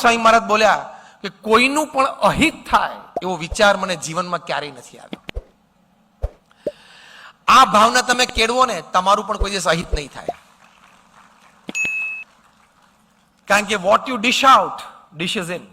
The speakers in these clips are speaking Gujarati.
સ્વામી મહારાજ બોલ્યા કે કોઈનું પણ અહિત થાય એવો વિચાર મને જીવનમાં ક્યારેય નથી આવ્યો. આ ભાવના તમે કેળવો ને, તમારું પણ કોઈ દિવસ અહિત નહીં થાય. કારણ કે what you dish out dishes in.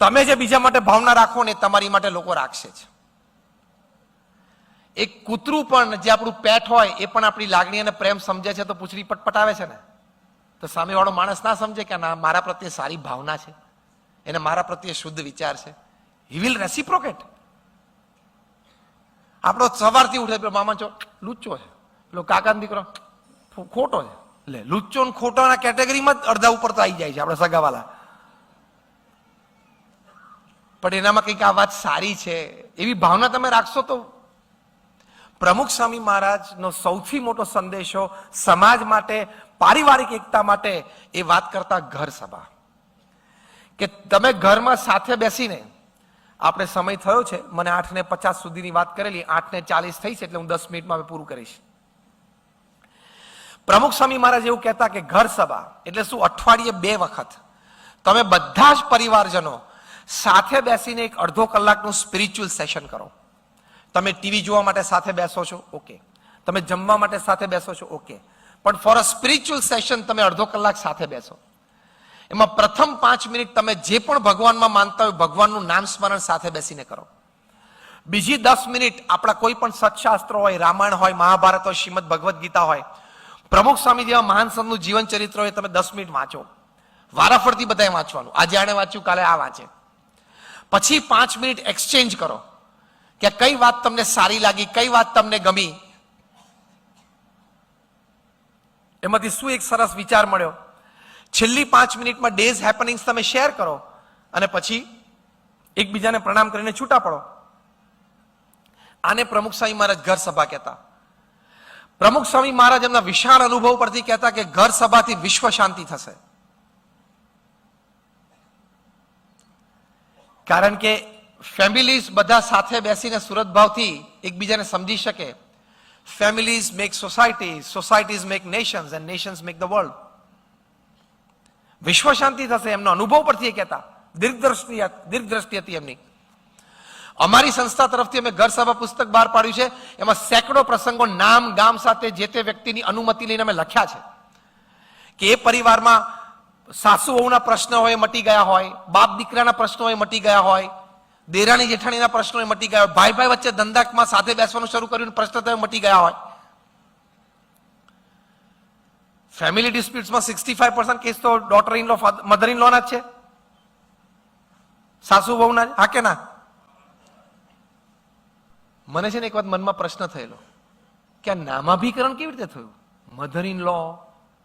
તમે જે બીજા માટે ભાવના રાખો ને, તમારી માટે લોકો રાખશે જ. એક કૂતરું પણ, જે આપણું પેટ હોય, એ પણ આપણી લાગણી અને પ્રેમ સમજે છે તો પૂંછડી પટપટાવે છે ને. તો સામેવાળો માણસ ના સમજે કે ના, મારા પ્રત્યે સારી ભાવના છે, એને મારા પ્રત્યે શુદ્ધ વિચાર છે, હી વિલ રેસિપ્રોકેટ. આપણો સવારથી ઉઠે પેલો મામા છો લુચ્ચો છે, પેલો કાકાનો દીકરો ખોટો છે. એટલે લુચ્ચો ને ખોટોના કેટેગરીમાં જ અડધા ઉપર તો આવી જાય છે આપણા સગાવાલા. પણ એનામાં કંઈક આ વાત સારી છે એવી ભાવના તમે રાખશો તો. પ્રમુખ સ્વામી મહારાજનો સૌથી મોટો સંદેશો સમાજ માટે, પારિવારિક એકતા માટે એ વાત કરતા ઘર સભા. કે તમે ઘરમાં સાથે બેસીને, આપણે સમય થયો છે, મને 8:50 સુધીની વાત કરેલી, 8:40 થઈ છે, એટલે હું 10 મિનિટમાં પૂરું કરીશ. પ્રમુખ સ્વામી મહારાજ એવું કહેતા કે ઘર સભા એટલે શું? અઠવાડિયે 2 વખત તમે બધા જ પરિવારજનો સાથે બેસીને એક અડધો કલાકનું સ્પિરિચ્યુઅલ સેશન કરો. તમે ટીવી જોવા માટે સાથે બેસો છો, ઓકે. તમે જમવા માટે સાથે બેસો છો, ઓકે. પણ ફોર અ સ્પિરિચ્યુઅલ સેશન તમે અડધો કલાક સાથે બેસો. એમાં પ્રથમ 5 મિનિટ તમે જે પણ ભગવાનમાં માનતા હોય, ભગવાનનું નામ સ્મરણ સાથે બેસીને કરો. બીજી 10 મિનિટ આપણા કોઈ પણ સત્શાસ્ત્રો હોય, રામાયણ હોય, મહાભારત હોય, શ્રીમદ ભગવદ્ ગીતા હોય, પ્રમુખ સ્વામી જેવા મહાન સંતનું જીવન ચરિત્ર હોય, તમે 10 મિનિટ વાંચો. વારાફરતી બધાએ વાંચવાનું. આજે આને વાંચ્યું, કાલે આ વાંચે. પછી 5 મિનિટ એક્સચેન્જ કરો કે કઈ વાત તમને સારી લાગી, કઈ વાત તમને ગમી, એમાંથી શું એક સરસ વિચાર મળ્યો. છેલ્લી 5 મિનિટમાં ડેઝ હેપનિંગ્સ તમે શેર કરો અને પછી એકબીજાને પ્રણામ કરીને છૂટા પડો. આને પ્રમુખ સ્વામી મહારાજ ઘર સભા કહેતા. પ્રમુખ સ્વામી મહારાજ એમના વિશાળ અનુભવ પરથી કહેતા કે ઘર સભાથી વિશ્વ શાંતિ થશે. કારણ કે ફેમિલીઝ બધા સાથે બેસીને સુરત ભાવથી એકબીજાને સમજી શકે. Families make societies, societies make Nations, and Nations make the world. વિશ્વ શાંતિ થશે એમનો અનુભવ પરથી કહેતા. દીર્ઘદ્રષ્ટિ હતી એમની. અમારી સંસ્થા તરફથી અમે ઘર સભા પુસ્તક બહાર પાડ્યું છે. એમાં સેંકડો પ્રસંગો નામ ગામ સાથે જે તે વ્યક્તિની અનુમતિ લઈને અમે લખ્યા છે કે એ પરિવારમાં સાસુ વહુના પ્રશ્નો હોય મટી ગયા હોય, બાપ દીકરાના પ્રશ્નો હોય મટી ગયા હોય, દેરાણી જેઠાણીના પ્રશ્નો મટી ગયા હોય, ભાઈ ભાઈ વચ્ચે ધંધામાં સાથે બેસવાનું શરૂ કર્યું, પ્રશ્ન થયો મટી ગયા હોય. ફેમિલી ડિસ્પ્યુટ્સમાં 65% કેસ તો daughter in law, mother in law ના જ છે, સાસુ વહુના. હા કે ના? મને છે ને એક વાત મનમાં પ્રશ્ન થયેલો કે આ નામાભીકરણ કેવી રીતે થયું? Mother in law,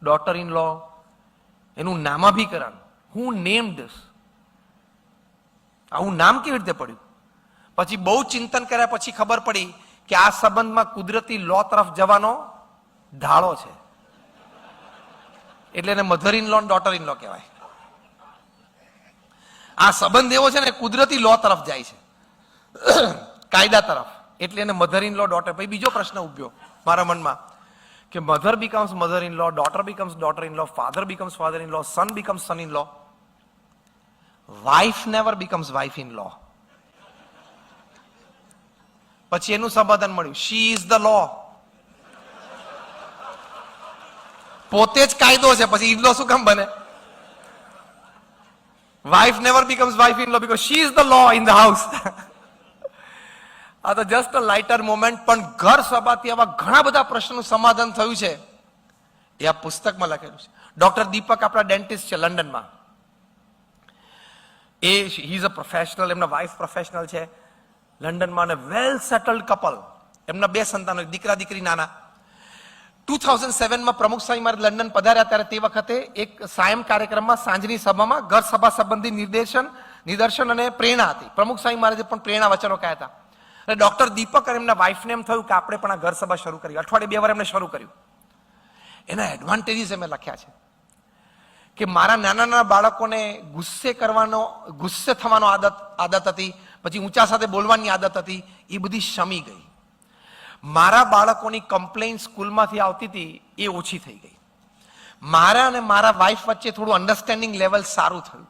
daughter in law, એનું નામાભીકરણ, હું નેમ્ડ ધીસ, આવું નામ કેવી રીતે પડ્યું? પછી બહુ ચિંતન કર્યા પછી ખબર પડી કે આ સંબંધમાં કુદરતી લો તરફ જવાનો ઢાળો છે, એટલે એને mother in law, daughter in law કહેવાય. આ સંબંધ એવો છે ને કુદરતી લો તરફ જાય છે, કાયદા તરફ, એટલે એને મધર ઇન લો, ડોટર. પછી બીજો પ્રશ્ન ઉભ્યો મારા મનમાં કે mother becomes mother in law, daughter becomes daughter in law, father becomes father in law, son becomes son in law, wife never becomes wife in law. પછી એનું સમાધાન મળ્યું, શી ઇઝ ધ લો. પોતે જ કાયદો છે, પછી ઇન લો શું કામ બને? Wife never becomes wife in law because she is the law in the house. આ તો જસ્ટ અ લાઇટર મોમેન્ટ, પણ ઘર સભાથી આવા ઘણા બધા પ્રશ્નોનું સમાધાન થયું છે એ આ પુસ્તકમાં લખેલું છે. ડોક્ટર દીપક આપણા ડેન્ટિસ્ટ છે લંડનમાં. હી ઇઝ અ પ્રોફેશનલ, એમના વાઇફ પ્રોફેશનલ છે લંડનમાં, અને વેલ સેટલડ કપલ. એમના 2 સંતાનો, દીકરા દીકરી નાના. 2007માં પ્રમુખ સ્વામી મહારાજ લંડન પધાર્યા ત્યારે તે વખતે એક સાયમ કાર્યક્રમમાં, સાંજની સભામાં ઘર સભા સંબંધી નિદર્શન અને પ્રેરણા હતી. પ્રમુખ સ્વામી મહારાજે પણ પ્રેરણા વચનો કહ્યા હતા. અને ડોક્ટર દીપક અને એમના વાઇફને એમ થયું કે આપણે પણ આ ઘર સભા શરૂ કરી. અઠવાડિયે 2 વાર એમને શરૂ કર્યું. એના એડવાન્ટેજીસ અમે લખ્યા છે કે મારા નાના નાના બાળકોને ગુસ્સે થવાનો આદત હતી, પછી ઊંચા સાથે બોલવાની આદત હતી, એ બધી શમી ગઈ. મારા બાળકોની કમ્પ્લેન સ્કૂલમાંથી આવતી હતી એ ઓછી થઈ ગઈ. મારા અને મારા વાઇફ વચ્ચે થોડું અન્ડરસ્ટેન્ડિંગ લેવલ સારું થયું.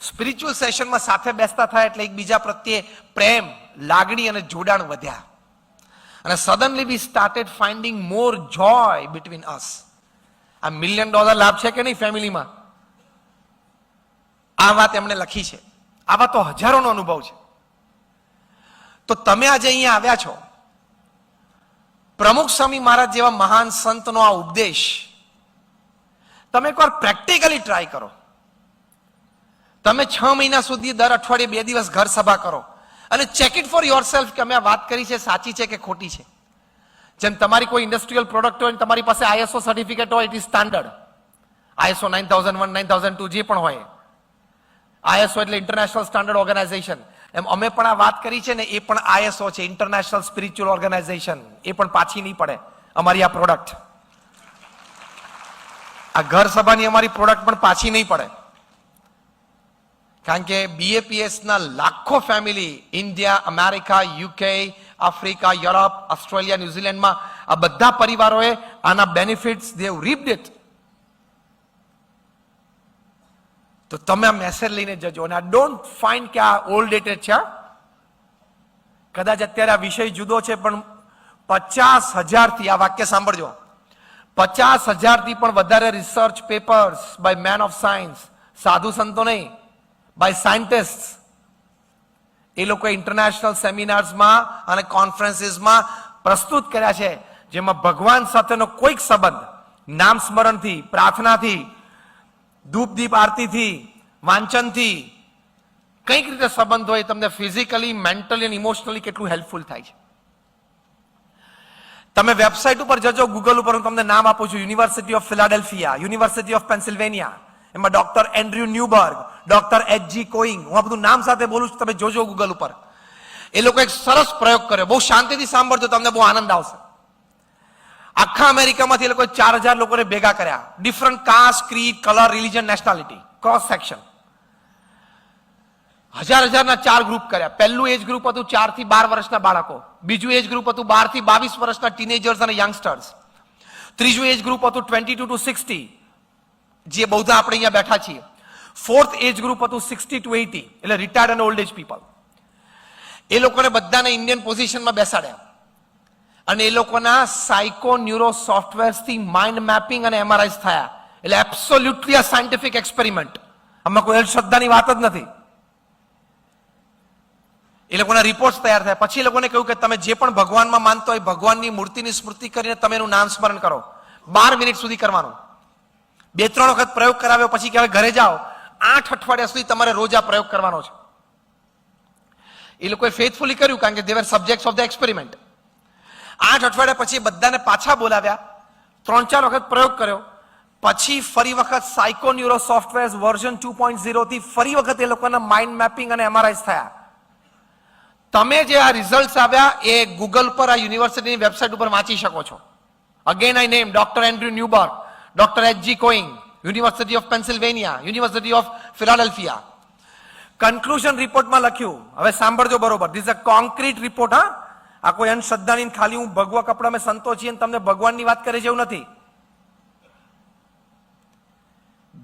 સ્પિરિચ્યુઅલ સેશનમાં સાથે બેસતા થાય એટલે એકબીજા પ્રત્યે પ્રેમ, લાગણી અને જોડાણ વધ્યા. અને suddenly we started finding more Joy between અસ. આ $1 મિલિયન લાભ છે કે નહીં ફેમિલીમાં? આ વાત એમણે લખી છે. આવા તો હજારોનો અનુભવ છે. તો તમે આજે અહીંયા આવ્યા છો, પ્રમુખ સ્વામી મહારાજ જેવા મહાન સંતનો આ ઉપદેશ તમે એકવાર પ્રેક્ટિકલી ટ્રાય કરો. તમે 6 મહિના સુધી દર અઠવાડિયે 2 દિવસ ઘર સભા કરો અને check it for your self કે અમે આ વાત કરી છે સાચી છે કે ખોટી છે. જેમ તમારી કોઈ ઇન્ડસ્ટ્રીયલ પ્રોડક્ટ હોય, તમારી પાસે ISO સર્ટિફિકેટ હોય, ઇટ ઇઝ સ્ટાન્ડર્ડ. ISO 9001, 9002 જે પણ હોય, ISO એટલે ઇન્ટરનેશનલ સ્ટાન્ડર્ડ ઓર્ગેનાઇઝેશન. એમ અમે પણ આ વાત કરી છે ને, એ પણ ISO છે, ઇન્ટરનેશનલ સ્પિરિચ્યુઅલ ઓર્ગેનાઇઝેશન. એ પણ પાછી નહીં પડે અમારી આ પ્રોડક્ટ. આ ઘર સભાની અમારી પ્રોડક્ટ પણ પાછી નહીં પડે. કારણ કે BAPS ના લાખો family India, America, UK, Africa, Europe, Australia, ન્યુઝીલેન્ડમાં આ બધા પરિવારોએ આના benefits they have reaped it. તો તમે આ મેસેજ લઈને જજો. અને આ ડોન્ટ ફાઇન્ડ કે આ ઓલ્ડ ડેટેડ છે. કદાચ અત્યારે આ વિષય જુદો છે, પણ 50,000 થી, આ વાક્ય સાંભળજો, 50,000 થી પણ વધારે research papers by men of science, સાધુ સંતો નહીં, બાય સાયન્ટિસ્ટ, એ લોકોએ ઇન્ટરનેશનલ સેમિનાર્સમાં અને કોન્ફરન્સીસમાં પ્રસ્તુત કર્યા છે, જેમાં ભગવાન સાથેનો કોઈક સંબંધ નામ સ્મરણથી, પ્રાર્થનાથી, ધૂપ દીપ આરતીથી, વાંચનથી કંઈક રીતે સંબંધ હોય, તમને ફિઝિકલી, મેન્ટલી અને ઇમોશનલી કેટલું હેલ્પફુલ થાય છે. તમે વેબસાઇટ ઉપર જજો, ગૂગલ ઉપર, હું તમને નામ આપું છું, University of Philadelphia, University of Pennsylvania, એમાં doctor Andrew Newberg, doctor H.G. Koenig, હું આ બધું નામ સાથે બોલું છું, તમે જોજો ગૂગલ ઉપર. એ લોકો એક સરસ પ્રયોગ કર્યો, બહુ શાંતિથી સાંભળજો, તમને બહુ આનંદ આવશે. આખા અમેરિકામાંથી એ લોકોએ 4,000 લોકોને ભેગા કર્યા, different caste, creed, colour, religion, nationality, cross section. 1000ના 4 ગ્રુપ કર્યા. પહેલું એજ ગ્રુપ હતું 4 થી 12 વર્ષના બાળકો, બીજું એજ ગ્રુપ હતું 12 થી 22 વર્ષના ટીનેજર્સ અને યંગસ્ટર્સ, ત્રીજું એજ ગ્રુપ હતું 22 to 60, જે બધા આપણે અહીંયા બેઠા છીએ. ફોર્થ એજ ગ્રુપ હતું 60 to 80, એટલે રિટાયર્ડ અને ઓલ્ડ એજ પીપલ. એ લોકોને બધાને ઇન્ડિયન પોઝિશનમાં બેસાડ્યા અને એ લોકોના સાયકો ન્યુરો સોફ્ટવેર્સથી માઇન્ડ મેપિંગ અને MRIs થયા. એટલે એબ્સોલ્યુટલી આ સાયન્ટિફિક એક્સપેરિમેન્ટ, આમાં કોઈ અંધશ્રદ્ધાની વાત જ નથી. એ લોકોના રિપોર્ટ્સ તૈયાર થયા. પછી એ લોકોને કહ્યું કે તમે જે પણ ભગવાનમાં માનતો હોય, ભગવાનની મૂર્તિની સ્મૃતિ કરીને તમે એનું નામ સ્મરણ કરો, 12 મિનિટ સુધી કરવાનું. 2-3 વખત પ્રયોગ કરાવ્યો, પછી કે હવે ઘરે જાઓ, 8 અઠવાડિયા સુધી તમારે રોજ આ પ્રયોગ કરવાનો છે. એ લોકોએ ફેથફુલી કર્યું, કારણ કે દે વર સબ્જેક્ટ્સ ઓફ ધ એક્સપેરિમેન્ટ. 8 અઠવાડિયા પછી બધાને પાછા બોલાવ્યા, 3-4 વખત પ્રયોગ કર્યો, પછી ફરી વખત સાયકો ન્યુરો સોફ્ટવેર વર્ઝન 2.0 થી ફરી વખત એ લોકોના માઇન્ડ મેપિંગ અને MRIs થયા. તમે જે આ રિઝલ્ટ્સ આવ્યા એ ગૂગલ પર, આ યુનિવર્સિટીની વેબસાઇટ ઉપર વાંચી શકો છો. Again I name doctor Andrew Newberg, doctor H.G. Koenig, University of Pennsylvania, University of Philadelphia. Conclusion રિપોર્ટમાં લખ્યું, હવે સાંભળજો બરોબર, ધીસ અ કોન્ક્રીટ રિપોર્ટ. હા, આ કોઈ અંધશ્રદ્ધાની ખાલી હું ભગવા કપડા મેં સંતો છીએ અને તમને ભગવાનની વાત કરે છે એવું નથી.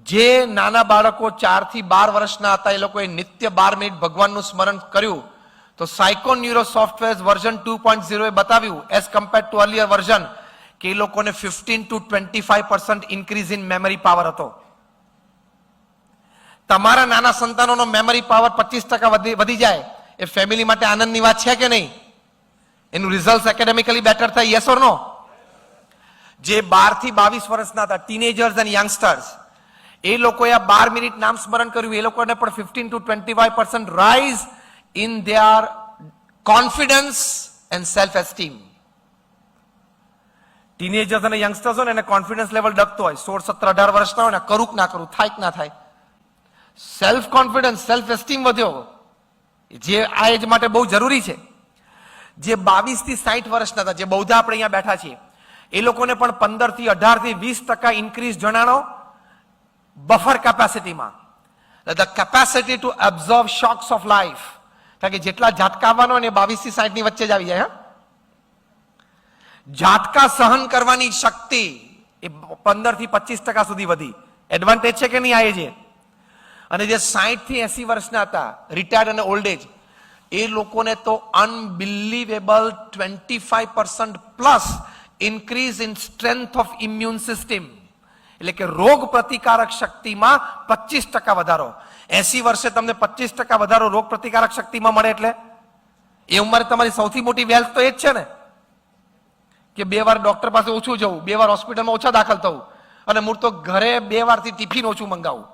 જે નાના બાળકો 4 થી 12 વર્ષના હતા, એ લોકોએ નિત્ય 12 મિનિટ ભગવાનનું સ્મરણ કર્યું, તો સાયકો ન્યુરો સોફ્ટવેર વર્ઝન 2.0 એ બતાવ્યું as compared to earlier version કે એ લોકોને 15 to 25% increase in memory power હતો. તમારા નાના સંતાનોનો મેમરી પાવર 25% વધી જાય એ ફેમિલી માટે આનંદની વાત છે કે નહીં? એનું રિઝલ્ટ એકેડેમિકલી બેટર થાય, યસ ઓર નો? જે 12 થી 22 વર્ષના હતા, ટીનેજર્સ એન્ડ યંગસ્ટર્સ, એ લોકોએ આ 12 મિનિટ નામ સ્મરણ કર્યું, એ લોકોને પણ 15 to 25% rise in their confidence and self-esteem. Teenagers અને યંગસ્ટર્સ હોય ને, એને કોન્ફિડન્સ લેવલ ડગતો હોય, 16, 17, 18 વર્ષના હોય ને, કરું કે ના કરું, થાય કે ના થાય, સેલ્ફ કોન્ફિડન્સ, સેલ્ફ એસ્ટીમ વધ્યો, જે આ એજ માટે બહુ જરૂરી છે. જે 22 થી 60 વર્ષના હતા, જે બધા આપણે અહીંયા બેઠા છીએ, એ લોકોને પણ 15 થી 18 થી 20% ઇન્ક્રીઝ જણાનો બફર કેપેસિટીમાં. The capacity to absorb shocks of life, કારણ કે જેટલા ઝાટકા આવવાનો ને 22 થી 60 ની વચ્ચે જ આવી જાય. ઝાટકા સહન કરવાની શક્તિ એ 15 થી 25% સુધી વધી. એડવાન્ટેજ છે કે નહીં આ છે? અને જે 60 થી 80 વર્ષના હતા, રિટાયર્ડ અને ઓલ્ડ એજ, એ લોકોને તો unbelievable 25% plus increase in strength of immune system, એટલે કે રોગ પ્રતિકારક શક્તિમાં 25% વધારો. 80 વર્ષે તમને 25% વધારો રોગ પ્રતિકારક શક્તિમાં મળે એટલે એ ઉંમરે તમારી સૌથી મોટી વેલ્થ તો એ જ છે ને, કે 2 વાર ડોક્ટર પાસે ઓછું જવું, 2 વાર હોસ્પિટલમાં ઓછા દાખલ થવું, અને મૂળ તો ઘરે 2 વારથી ટિફિન ઓછું મંગાવવું.